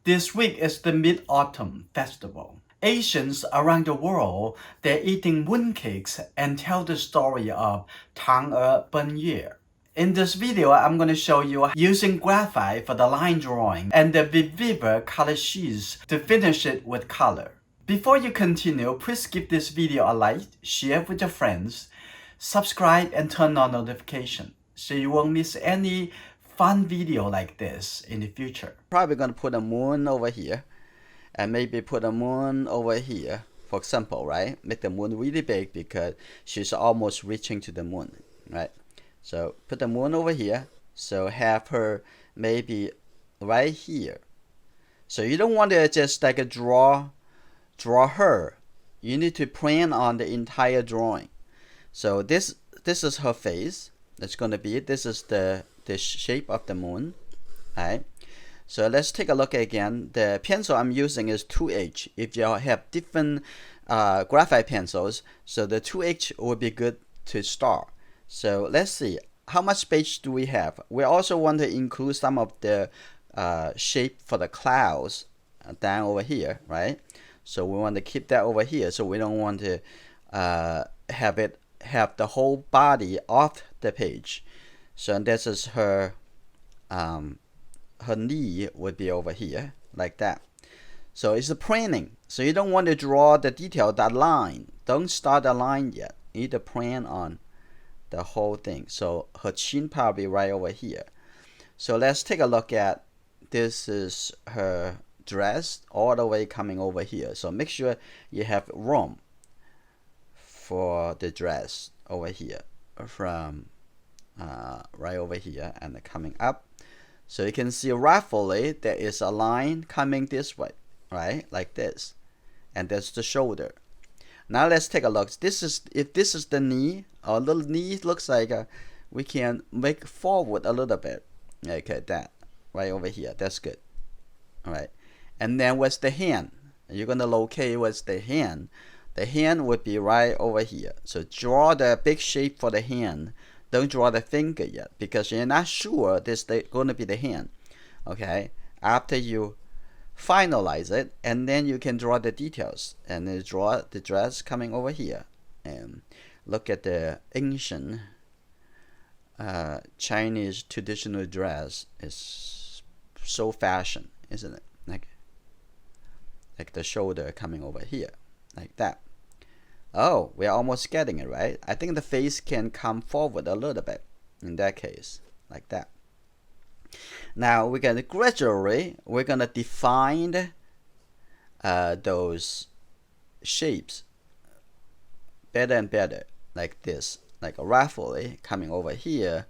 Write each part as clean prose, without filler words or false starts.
This week is the Mid-Autumn Festival. Asians around the world, they're eating mooncakes and tell the story of Tang'e Benye. In this video, I'm going to show you using graphite for the line drawing and the vivid color sheets to finish it with color. Before you continue, please give this video a like, share with your friends, subscribe and turn on notification so you won't miss any fun video like this in the future. Probably going to put a moon over here and maybe put a moon over here, for example, right? Make the moon really big because she's almost reaching to the moon, right? So put the moon over here. So have her maybe right here. So you don't want to just like draw her. You need to plan on the entire drawing. So this is her face. That's going to be it. This is the shape of the moon, right? So let's take a look again. The pencil I'm using is 2H. If you have different graphite pencils, so the 2H would be good to start. So let's see, how much space do we have? We also want to include some of the shape for the clouds down over here, right? So we want to keep that over here. So we don't want to have the whole body off the page. So this is her knee would be over here like that. So it's a planning. So you don't want to draw the detail, that line. Don't start the line yet. You need to plan on the whole thing. So her chin probably right over here. So let's take a look at, this is her dress all the way coming over here. So make sure you have room for the dress over here from right over here and coming up. So you can see roughly there is a line coming this way, right? Like this. And that's the shoulder. Now let's take a look. If this is the knee, our little knee looks like we can make forward a little bit. Okay, that right over here. That's good. All right. And then what's the hand? You're going to locate what's the hand. The hand would be right over here. So draw the big shape for the hand. Don't draw the finger yet because you're not sure this is going to be the hand. Okay. After you finalize it, and then you can draw the details and then draw the dress coming over here. And look at the ancient Chinese traditional dress. Is so fashion, isn't it? Like the shoulder coming over here, like that. Oh, we're almost getting it, right? I think the face can come forward a little bit in that case, like that. Now we're going to gradually, we're going to define those shapes better and better, like this, like roughly coming over here.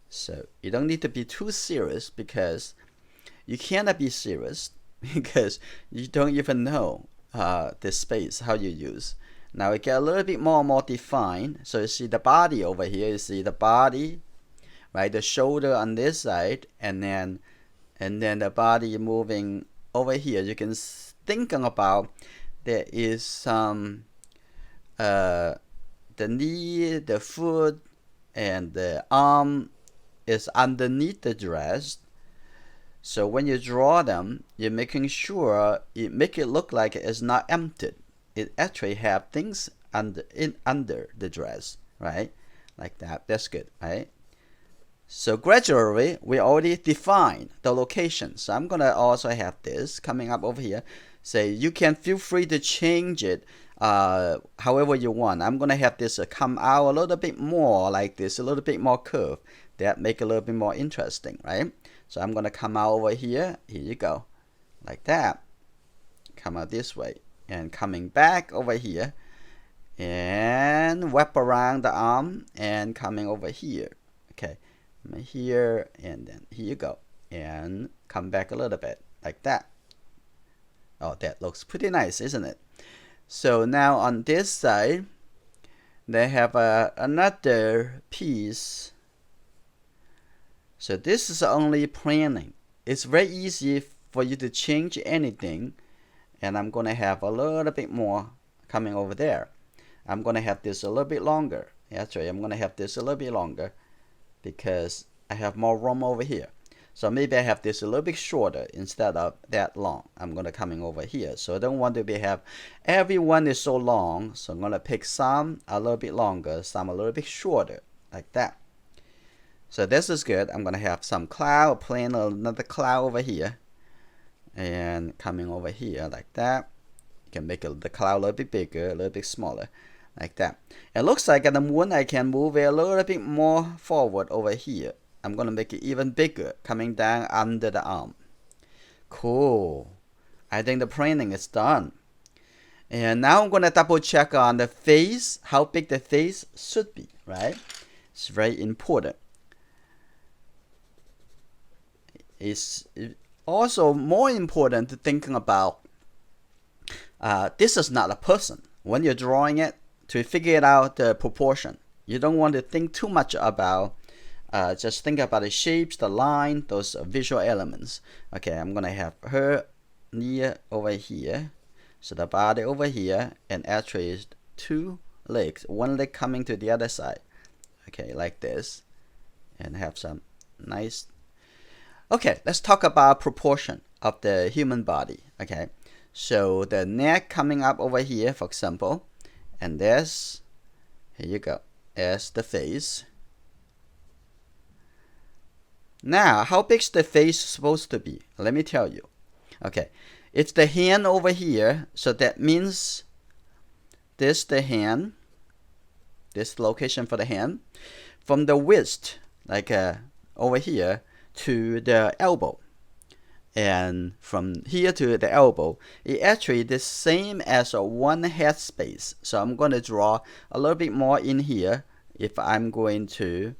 So you don't need to be too serious because you cannot be serious because you don't even know the space, how you use. Now we get a little bit more defined. So you see the body over here, you see the body, right? The shoulder on this side, and then the body moving over here. You can think about there is some the knee, the foot, and the arm is underneath the dress. So when you draw them, you're making sure you make it look like it's not emptied. It actually have things under the dress, right? Like that. That's good, right? So gradually, we already define the location. So I'm gonna also have this coming up over here. Say you can feel free to change it however you want. I'm gonna have this come out a little bit more like this, a little bit more curved. That make it a little bit more interesting, right? So I'm gonna come out over here. Here you go, like that. Come out this way and coming back over here and wrap around the arm and coming over here. Okay, here and then here you go and come back a little bit like that. Oh, that looks pretty nice, isn't it? So now on this side they have another piece. So this is only planning. It's very easy for you to change anything. And I'm going to have a little bit more coming over there. I'm going to have this a little bit longer. Actually, I'm going to have this a little bit longer because I have more room over here. So maybe I have this a little bit shorter instead of that long. I'm gonna coming over here. So I don't want to have everyone is so long. So I'm gonna pick some a little bit longer, some a little bit shorter, like that. So this is good. I'm gonna have some cloud, playing another cloud over here, and coming over here like that. You can make the cloud a little bit bigger, a little bit smaller, like that. It looks like at the moon I can move it a little bit more forward over here. I'm gonna make it even bigger, coming down under the arm. Cool. I think the painting is done. And now I'm gonna double check on the face, how big the face should be, right? It's very important. It's also more important to thinking about this is not a person. When you're drawing it, to figure it out the proportion, you don't want to think too much about just think about the shapes, the line, those visual elements. Okay, I'm gonna have her near over here, so the body over here, and actually two legs, one leg coming to the other side. Okay, like this, and have some nice. Okay, let's talk about proportion of the human body. Okay, so the neck coming up over here, for example, and this, here you go, as the face. Now, how big's the face supposed to be? Let me tell you. Okay, it's the hand over here, so that means this the hand, this location for the hand, from the wrist, like over here, to the elbow. And from here to the elbow, it actually the same as a one head space. So I'm going to draw a little bit more in here if I'm going to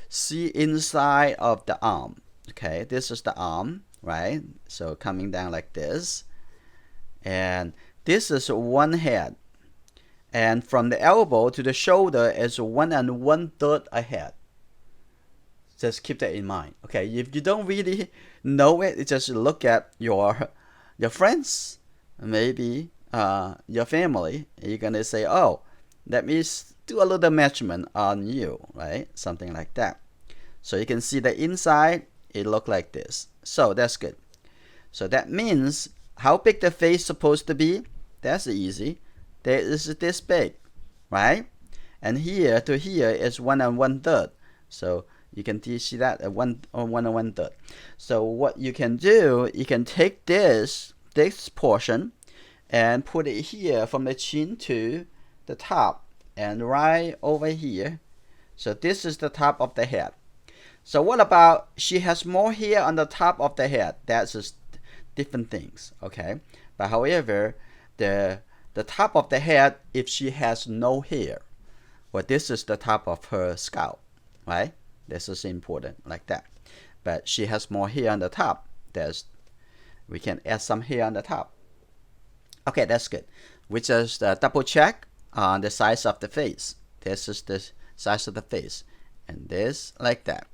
see inside of the arm. Okay, this is the arm, right? So coming down like this, and this is one head, and from the elbow to the shoulder is 1 1/3 a head. Just keep that in mind. Okay, if you don't really know it, just look at your friends, maybe your family. You're gonna say, oh, let me do a little measurement on you, right? Something like that. So you can see the inside, it look like this. So that's good. So that means how big the face supposed to be? That's easy. There is this big, right? And here to here is 1 1/3. So you can see that at 1 1/3. So what you can do, you can take this portion and put it here from the chin to the top and right over here. So this is the top of the head. So what about she has more hair on the top of the head? That's just different things, okay? But however, the top of the head, if she has no hair, well, this is the top of her scalp, right? This is important like that. But she has more hair on the top. We can add some hair on the top. Okay, that's good. We just double check on the size of the face. This is the size of the face, and this like that.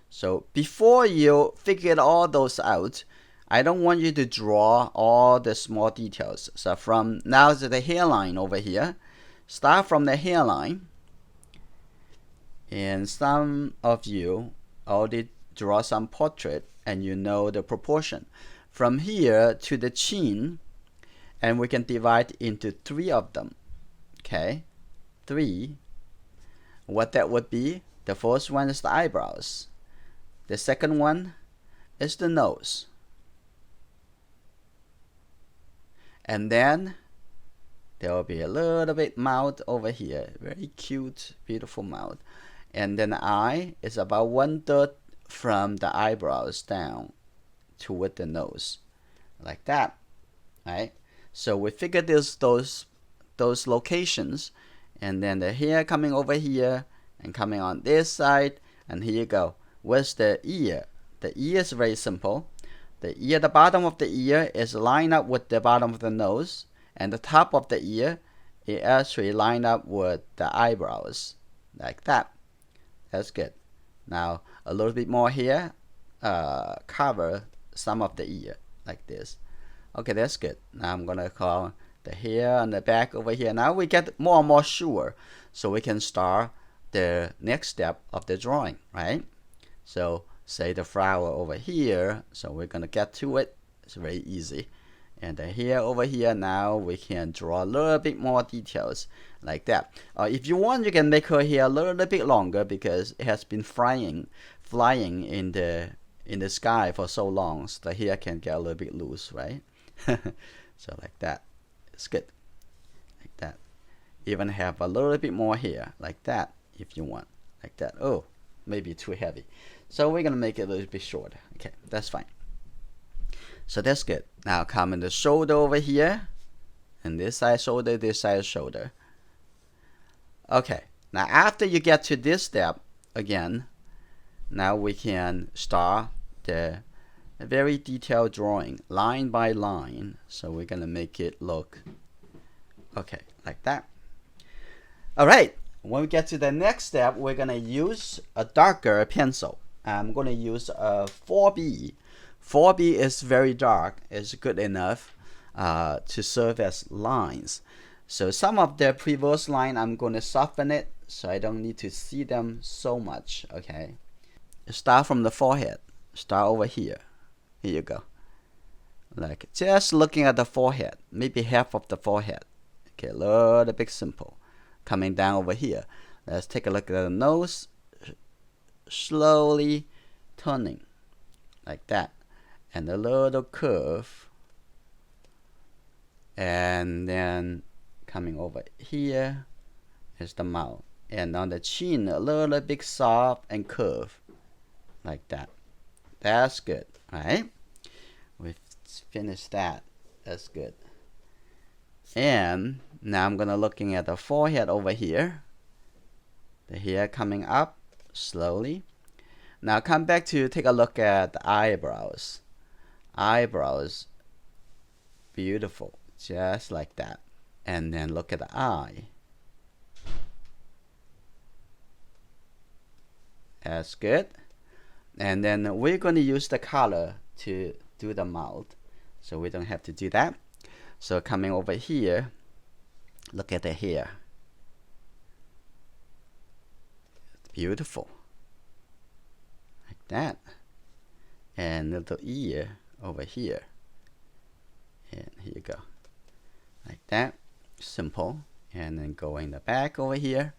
So before you figure all those out, I don't want you to draw all the small details. So from now to the hairline over here, start from the hairline. And some of you already draw some portrait and you know the proportion. From here to the chin, and we can divide into 3 of them. Okay, 3. What that would be, the first one is the eyebrows. The second one is the nose. And then there will be a little bit mouth over here. Very cute, beautiful mouth. And then the eye is about 1/3 from the eyebrows down toward the nose. Like that. Right? So we figured those locations, and then the hair coming over here and coming on this side, and here you go. Where's the ear? The ear is very simple. The ear, the bottom of the ear is lined up with the bottom of the nose, and the top of the ear is actually lined up with the eyebrows, like that. That's good. Now a little bit more here, cover some of the ear like this. Okay, that's good. Now I'm gonna call the hair on the back over here. Now we get more and more sure, so we can start the next step of the drawing, right? So say the flower over here, so we're gonna get to it. It's very easy. And then here, over here, now we can draw a little bit more details like that. If you want, you can make her hair a little bit longer because it has been flying in the sky for so long, so the hair can get a little bit loose, right? So like that, it's good, like that. Even have a little bit more hair like that if you want, like that. Oh, maybe too heavy, so we're gonna make it a little bit shorter. Okay, that's fine. So that's good. Now come in the shoulder over here, and this side shoulder, this side shoulder. Okay, now after you get to this step again, now we can start the very detailed drawing, line by line. So we're gonna make it look okay, like that. All right, when we get to the next step, we're gonna use a darker pencil. I'm gonna use a 4B. 4B is very dark. It's good enough to serve as lines. So some of the previous line, I'm going to soften it so I don't need to see them so much. Okay. Start from the forehead. Start over here. Here you go. Like just looking at the forehead, maybe half of the forehead. Okay, a little bit simple. Coming down over here. Let's take a look at the nose. Slowly turning like that. And a little curve, and then coming over here is the mouth, and on the chin a little bit soft and curve like that. That's good, right? We've finished that. That's good. And now I'm gonna looking at the forehead over here, the hair coming up slowly. Now come back to take a look at the eyebrows. Eyebrows, beautiful, just like that. And then look at the eye. That's good. And then we're going to use the color to do the mouth, so we don't have to do that. So coming over here, look at the hair. Beautiful, like that. And little ear over here, and here you go, like that. Simple. And then going the back over here,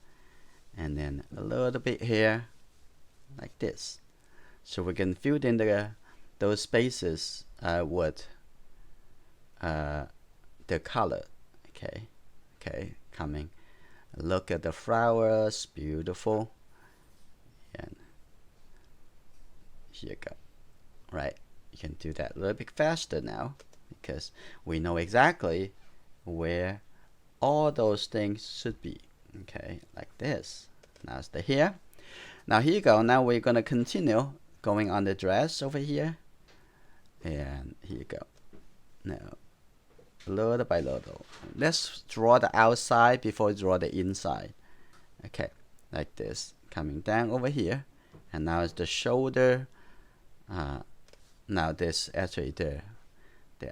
and then a little bit here like this. So we can fill in those spaces with the color. Okay, coming, look at the flowers, beautiful. And here you go, right? You can do that a little bit faster now because we know exactly where all those things should be. Okay, like this. Now it's the hair. Now here you go. Now we're gonna continue going on the dress over here, and here you go. Now little by little, let's draw the outside before we draw the inside. Okay, like this, coming down over here, and now it's the shoulder. Now this actually the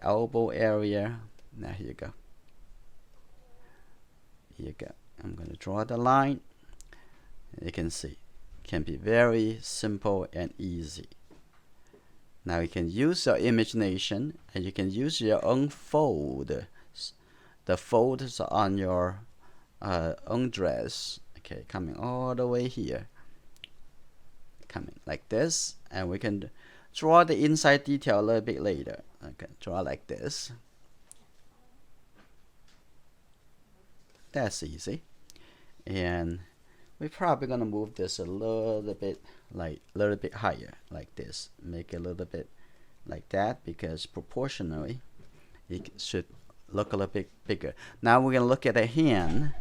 elbow area. Now here you go. Here you go. I'm going to draw the line. You can see, it can be very simple and easy. Now you can use your imagination, and you can use your own fold. The folds on your own dress. Okay, coming all the way here. Coming like this, and we can draw the inside detail a little bit later. Okay, draw like this. That's easy. And we're probably gonna move this a little bit, like a little bit higher, like this. Make it a little bit like that because proportionally it should look a little bit bigger. Now we're gonna look at the hand.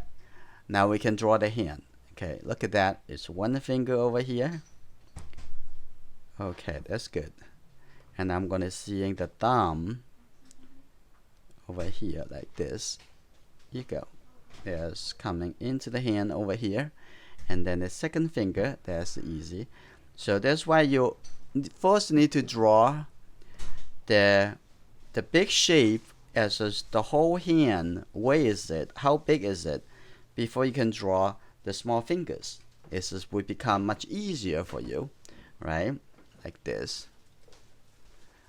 Now we can draw the hand. Okay, look at that. It's one finger over here. Okay, that's good. And I'm gonna seeing the thumb over here like this. Here you go. There's coming into the hand over here, and then the second finger. That's easy. So that's why you first need to draw the big shape as the whole hand. Where is it? How big is it? Before you can draw the small fingers. It will become much easier for you, right? like this.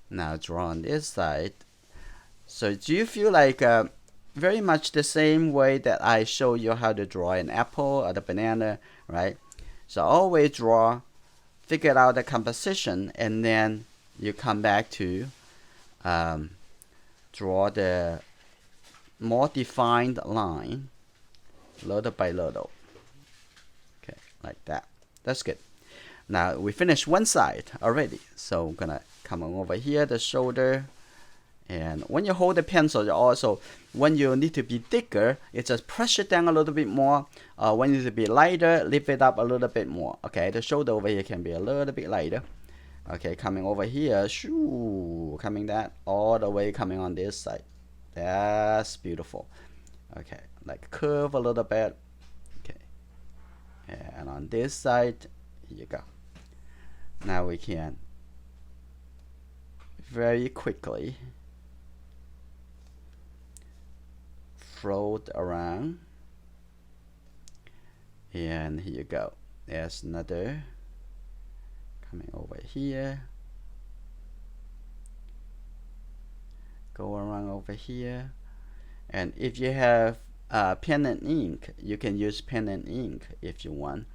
Now draw on this side. So do you feel like very much the same way that I show you how to draw an apple or the banana, right? So always draw, figure out the composition, and then you come back to draw the more defined line little by little. Okay, like that. That's good. Now we finished one side already, so I'm gonna come on over here, the shoulder. And when you hold the pencil, you also, when you need to be thicker, it just press it down a little bit more. When you need to be lighter, lift it up a little bit more. Okay, the shoulder over here can be a little bit lighter. Okay, coming over here, shoo, coming that all the way coming on this side. That's beautiful. Okay, like curve a little bit. Okay, and on this side, here you go. Now we can very quickly float around, and here you go. There's another coming over here, go around over here. And if you have pen and ink, you can use pen and ink if you want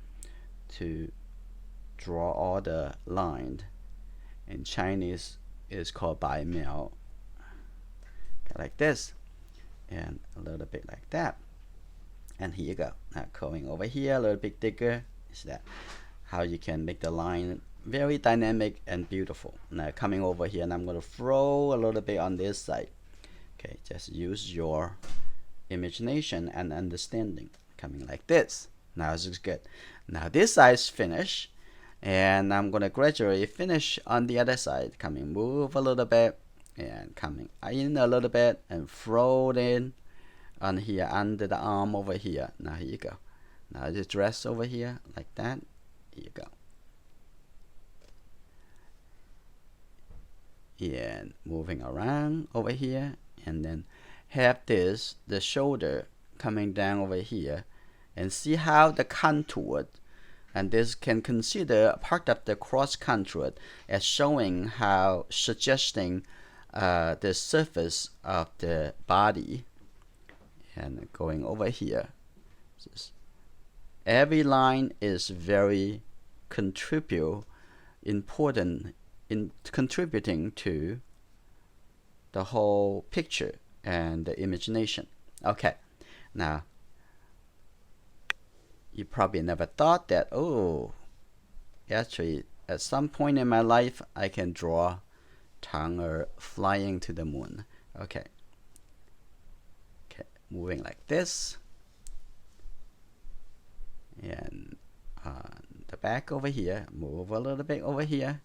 to draw all the line. In Chinese it's called bai miao. Like this, and a little bit like that. And here you go. Now going over here a little bit thicker. Is that how you can make the line very dynamic and beautiful. Now coming over here, and I'm going to throw a little bit on this side. Okay, just use your imagination and understanding. Coming like this. Now this is good. Now this side is finished, and I'm going to gradually finish on the other side. Coming, move a little bit, and coming in a little bit, and throw it in on here under the arm over here. Now here you go. Now the dress over here like that. Here you go. And moving around over here, and then have this, the shoulder coming down over here, and see how the contour, and this can consider part of the cross contour as showing how, suggesting the surface of the body. And going over here, every line is very important in contributing to the whole picture and the imagination. Okay, now you probably never thought that, oh, actually at some point in my life I can draw Tang flying to the moon. Okay, moving like this, and the back over here, move a little bit over here.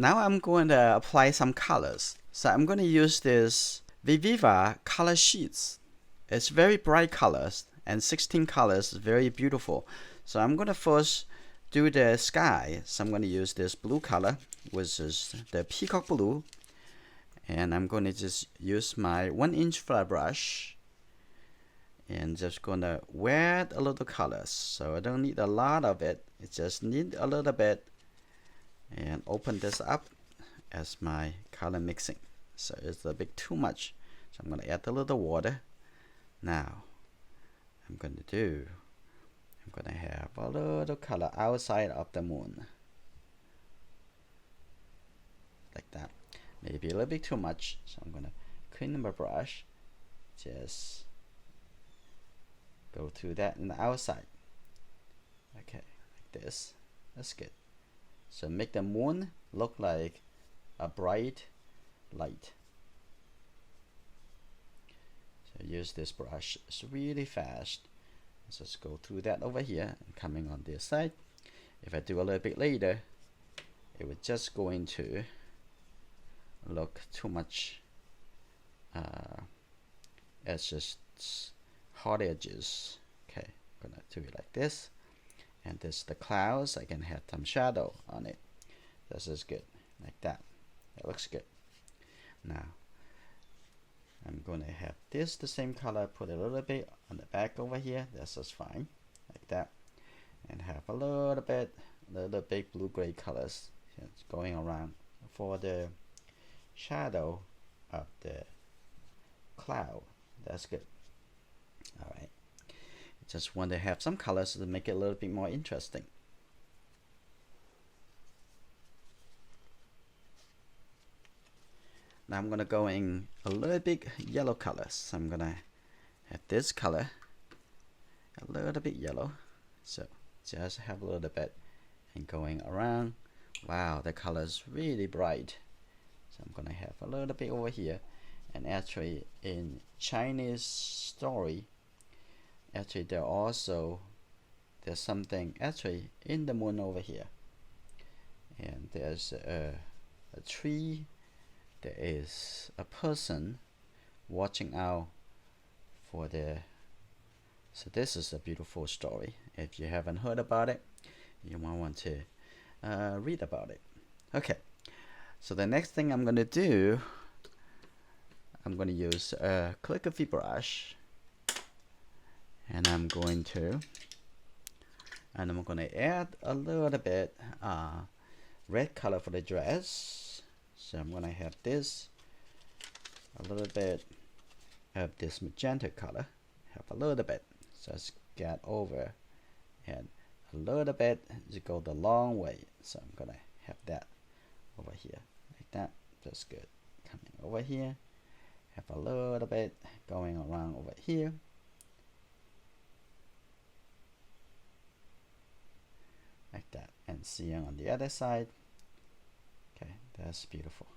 Now I'm going to apply some colors. So I'm going to use this Viviva color sheets. It's very bright colors, and 16 colors is very beautiful. So I'm going to first do the sky. So I'm going to use this blue color, which is the peacock blue. And I'm going to just use my 1-inch flat brush and just gonna add a little colors. So I don't need a lot of it, it just need a little bit, and open this up as my color mixing. So it's a bit too much, so I'm gonna add a little water. Now I'm gonna have a little color outside of the moon, like that. Maybe a little bit too much, so I'm gonna clean my brush, just go through that in the outside. Okay, like this. That's good. So make the moon look like a bright light. So use this brush, it's really fast. Let's just go through that over here and coming on this side. If I do a little bit later, it would just going to look too much as just hard edges. Okay, I'm gonna do it like this. And this the clouds, I can have some shadow on it. This is good, like that. That looks good. Now I'm gonna have this the same color, put a little bit on the back over here. That's just fine, like that. And have a little bit blue-gray colors going around for the shadow of the cloud. That's good. All right. Just want to have some colors to make it a little bit more interesting. Now I'm gonna go in a little bit yellow colors. So I'm gonna have this color a little bit yellow. So just have a little bit and going around. Wow, the color is really bright. So I'm gonna have a little bit over here. And actually in Chinese story, actually there's something actually in the moon over here. And there's a tree. There is a person watching out for the. So this is a beautiful story. If you haven't heard about it, you might want to read about it. Okay, so the next thing I'm gonna do, I'm gonna use a calligraphy brush, and I'm gonna add a little bit red color for the dress. So I'm gonna have this, a little bit of this magenta color, have a little bit, just get over, and a little bit to go the long way. So I'm gonna have that over here, like that. That's good. Coming over here, have a little bit going around over here. Like that, and seeing on the other side. Okay, that's beautiful.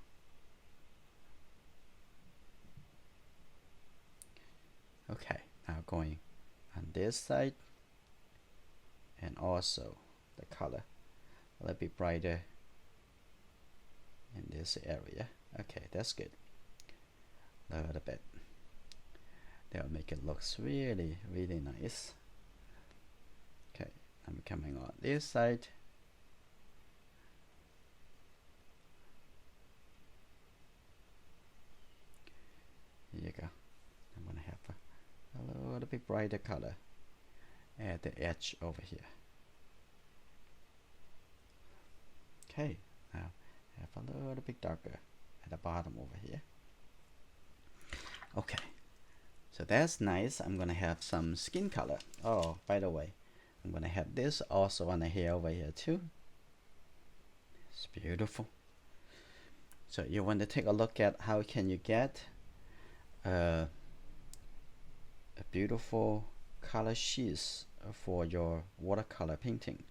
Okay, now going on this side, and also the color a little bit brighter in this area. Okay, that's good. A little bit. That'll make it looks really, really nice. Okay, I'm coming on this side. Here you go. I'm gonna have a little bit brighter color at the edge over here. Okay, now have a little bit darker at the bottom over here. Okay, so that's nice. I'm gonna have some skin color. Oh, by the way, I'm gonna have this also on the hair over here too. It's beautiful. So you want to take a look at how can you get a beautiful color sheets for your watercolor painting,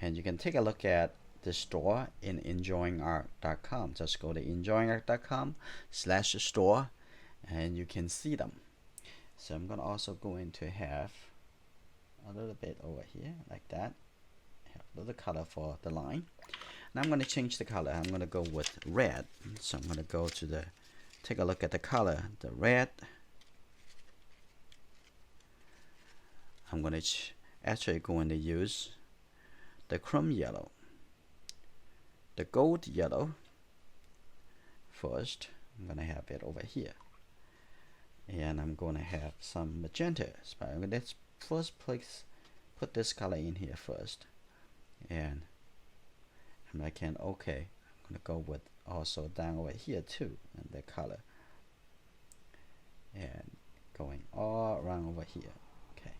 and you can take a look at the store in enjoyingart.com. Just go to enjoyingart.com/store and you can see them. So I'm gonna also going to have a little bit over here like that, have a little color for the line. Now I'm going to change the color. I'm going to go with red. So I'm going to go to the, take a look at the color, the red. I'm going to actually going to use the chrome yellow, the gold yellow first. I'm going to have it over here. And I'm going to have some magenta. So let's first put this color in here first. And I can, okay, I'm going to go with also down over here too, and the color. And going all around over here. Okay.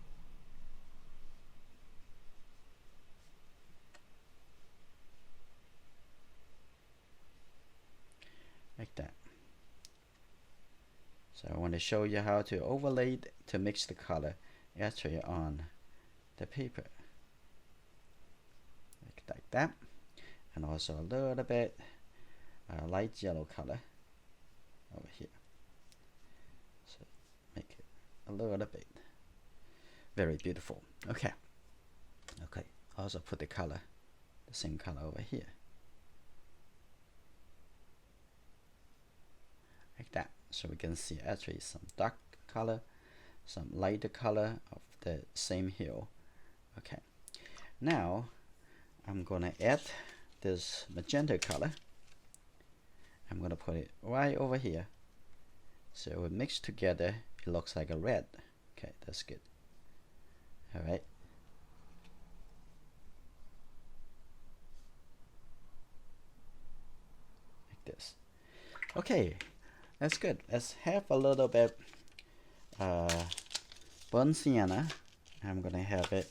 Like that. So I want to show you how to overlay to mix the color actually on the paper. Like that. And also a little bit light yellow color over here. So make it a little bit very beautiful. Okay. Okay. Also put the color, the same color over here. Like that. So we can see actually some dark color, some lighter color of the same hue. Okay. Now I'm gonna add this magenta color. I'm gonna put it right over here. So it mix together, it looks like a red. Okay, that's good. Alright. Like this. Okay, that's good. Let's have a little bit burnt sienna. I'm gonna have it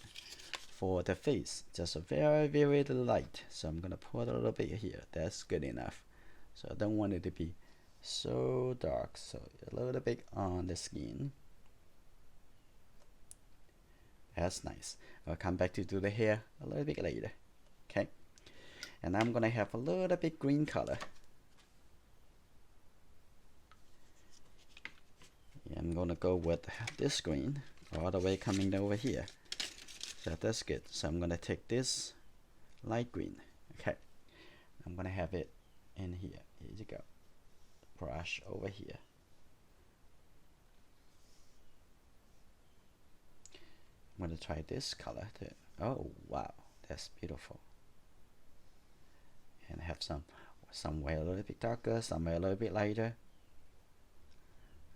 for the face, just a very, very light. So I'm gonna put a little bit here. That's good enough. So I don't want it to be so dark. So a little bit on the skin. That's nice. I'll come back to do the hair a little bit later. Okay. And I'm gonna have a little bit green color. I'm gonna go with this green all the way coming over here. So that's good. So I'm gonna take this light green. Okay. I'm gonna have it in here. Here you go. Brush over here. I'm gonna try this color too. Oh wow, that's beautiful. And have somewhere a little bit darker, somewhere a little bit lighter.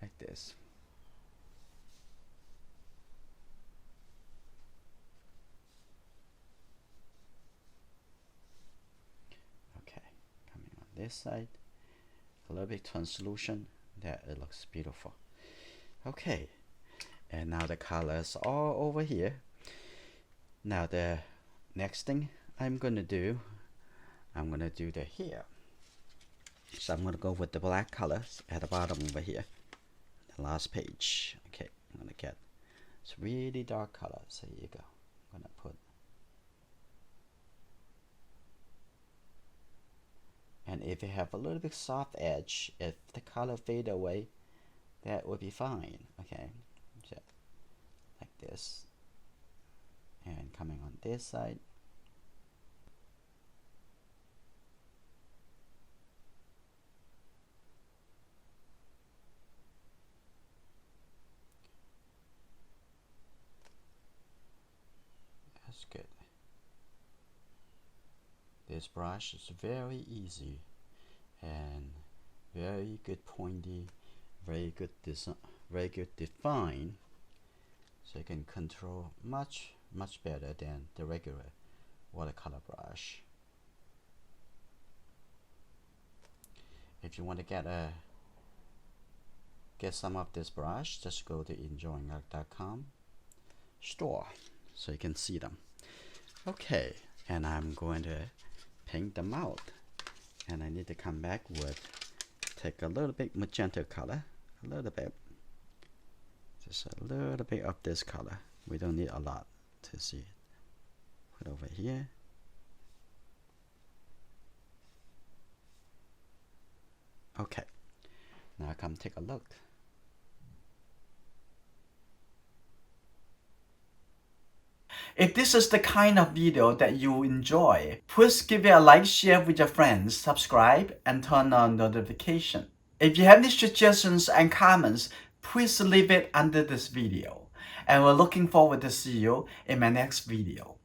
Like this. Okay, coming on this side. A little bit translucent. That it looks beautiful. Okay. And now the colors are over here. Now the next thing I'm gonna do the hair. So I'm gonna go with the black colors at the bottom over here. The last page. Okay, I'm gonna get it's really dark colors. Here you go. I'm gonna put, and if you have a little bit soft edge, if the color fade away, that would be fine. Okay. So like this, and coming on this side. That's good. This brush is very easy and very good pointy, very good design, very good define. So you can control much better than the regular watercolor brush. If you want to get some of this brush, just go to enjoyingart.com store so you can see them. Okay, and I'm going to paint them out, and I need to come back with, take a little bit magenta color, a little bit, just a little bit of this color. We don't need a lot to see it. Put over here. Okay, now come take a look. If this is the kind of video that you enjoy, please give it a like, share with your friends, subscribe, and turn on notification. If you have any suggestions and comments, please leave it under this video. And we're looking forward to see you in my next video.